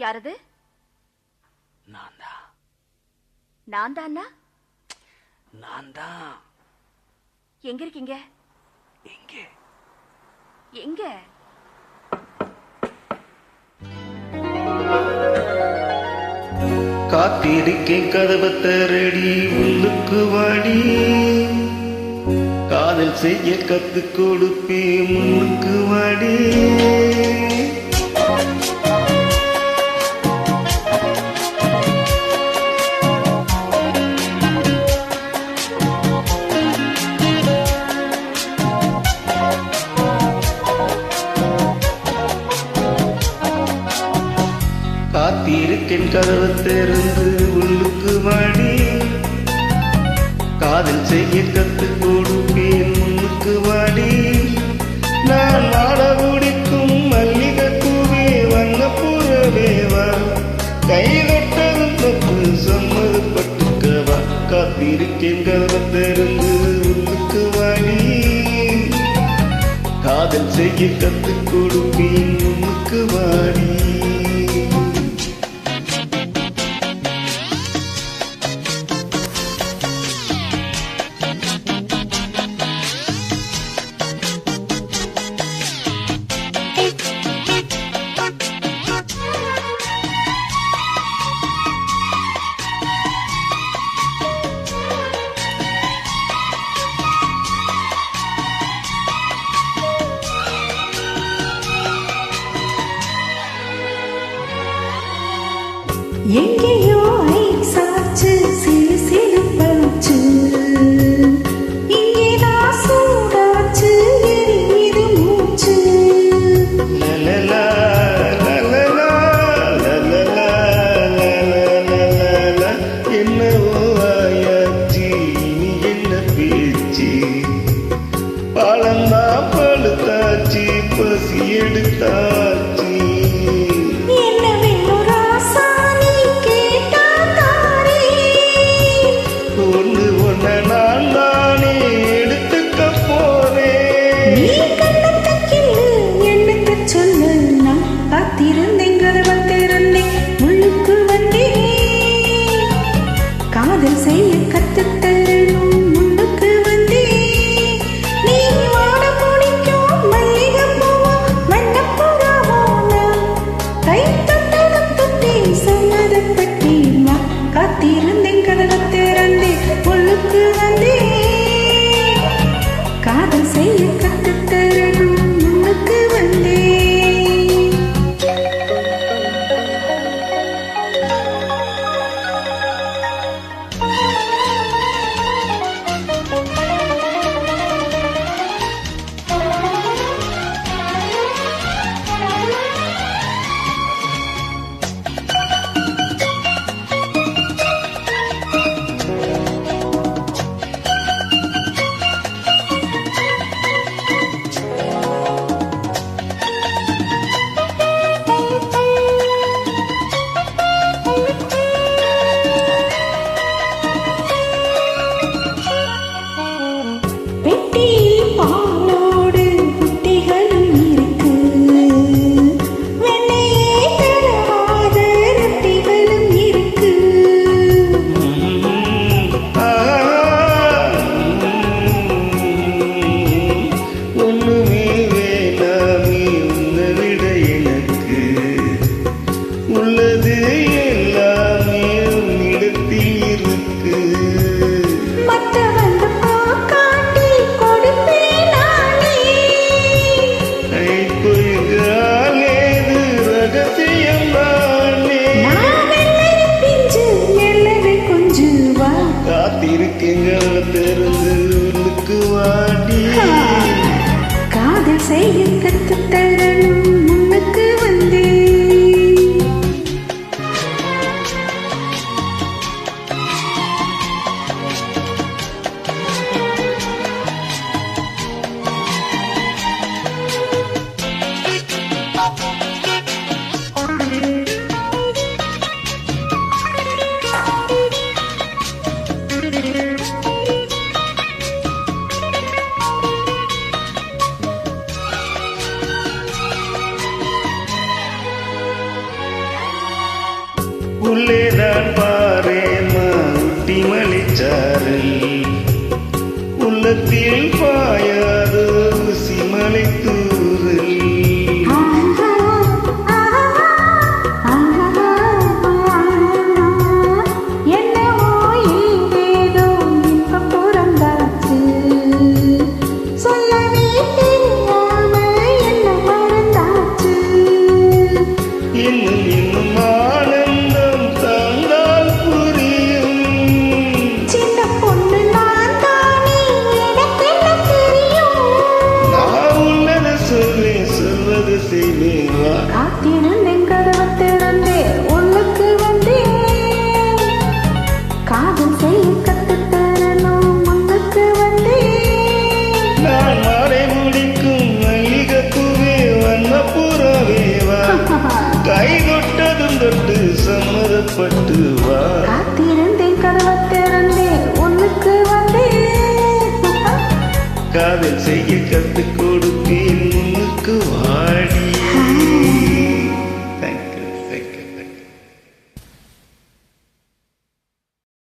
யாரது? நான் தான். நான் தானா? நான் தான். எங்க இருக்கீங்க? எங்கே? எங்க? காத்திருக்கேன் கதவை திறடி உள்ளுக்கு வாடி, காதல் செய்ய கத்து கொடுப்பேன் முன்னுக்கு வாடி. காத்திருக்கேன் கதவை திறந்து உள்ளுக்கு வாடி, காதல் செய்ய கத்து கொடுப்பேன் முன்னுக்கு வாடி. நான் வாட பிடிக்கும் மல்லிகை பூவே வண்ண புறவேவா, கை தொட்டதும் தப்பு சம்மதப்பட்டுக்கவா. காத்திருக்கேன் கதவை திறந்து உள்ளுக்கு வாடி, காதல் செய்ய கத்து கொடுப்பேன் முன்னுக்கு வாடி. எங்கேயோ ஐசாச்சு சிறு சிறு பச்சு, இங்கே நான் சூடாச்சு எரியுது மூச்சு. லலலா லலலா லலலா லலலா, என்னவோ ஆயாச்சு இனி என்ன பேச்சு, பழந்தா பழுத்தாச்சு பசி எடுத்தாச்சு. காதல் செய்ய கத்துத்தரணும் முன்னுக்கு வந்தே, நீ வாட பிடிக்கும் மல்லிகை பூவா வண்ணப்புறாவோனா, கை தொட்டதும் தொட்டே சம்மதப்பட்டேன். காத்திருந்தேன் கதவை திறந்தே உள்ளுக்கு வந்தே, காதல் செய்ய கத்துத்தரணும் முன்னுக்கு வந்தே. மழைச்சாரல் உள்ளத்தில் பாயாத சிமலை தூரல் இன்னும் ஆனந்தம் தந்தால் புரியும். சின்ன பொண்ணு நான் தானே, எனக்கு என்ன தெரியும்? நான் உள்ளதை சொல்வேன், சொல்வது செய்வேன் வா. காத்திருந்தேன், கதவை திறந்தேன், உள்ளுக்கு வந்தேன். காதல் செய்ய கத்துத்தரணும், முன்னுக்கு வந்தேன். நான் மாலை முடிக்கும் மல்லிகைப்பூவே வண்ணப்புறவே வா. கை தொட்டதும் தொட்டு சம்மதப்பட்டு வா.